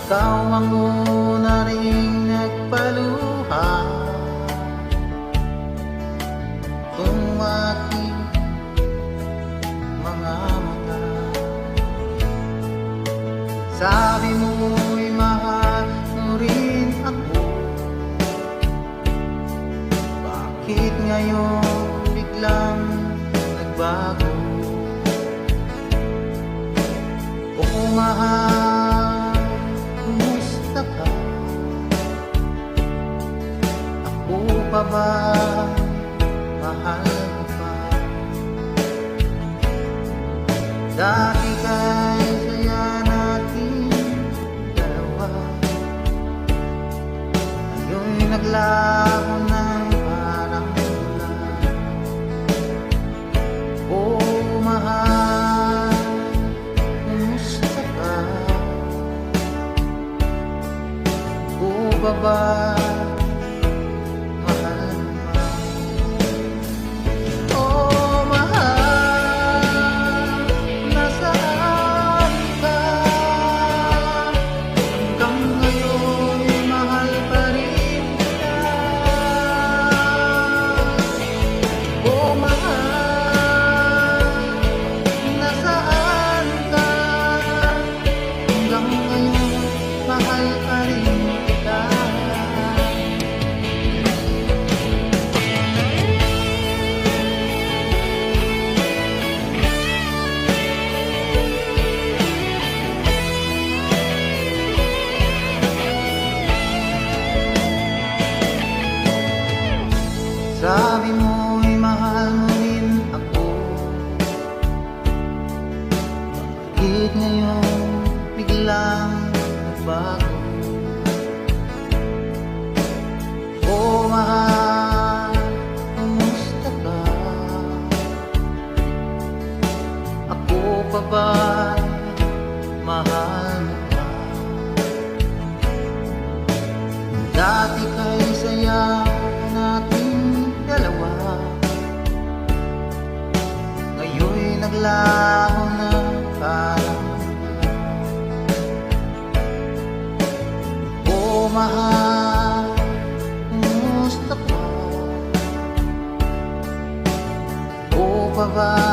Ikaw ang una ring nagpaluha kung aking mga mata. Sabi mo'y mahal mo rin ako. Bakit ngayon biglang nagbago? Oh mahal, kumusta ka? Ako pa ba? Mahal mo pa? Dati kay saya natin dalawa, ngayon'y naglaho ng parang ulan. Oh mahal, kumusta ka? Ako pa ba? Mahal mo pa? Oh mahal, nasaan ka? Hanggang ngayon mahal pa rin kita. Oh mahal, nasaan ka? Hanggang ngayon mahal pa rin kita. Sabi mo'y mahal mo rin ako. Bakit ngayon biglang nagbago? Oh mahal, kumusta ka? Ako pa ba? Mahal mo pa? Dati kay saya nating dalawa, ngayon'y naglaho na parang ulan. Oh mahal, kumusta ka? O pa ba?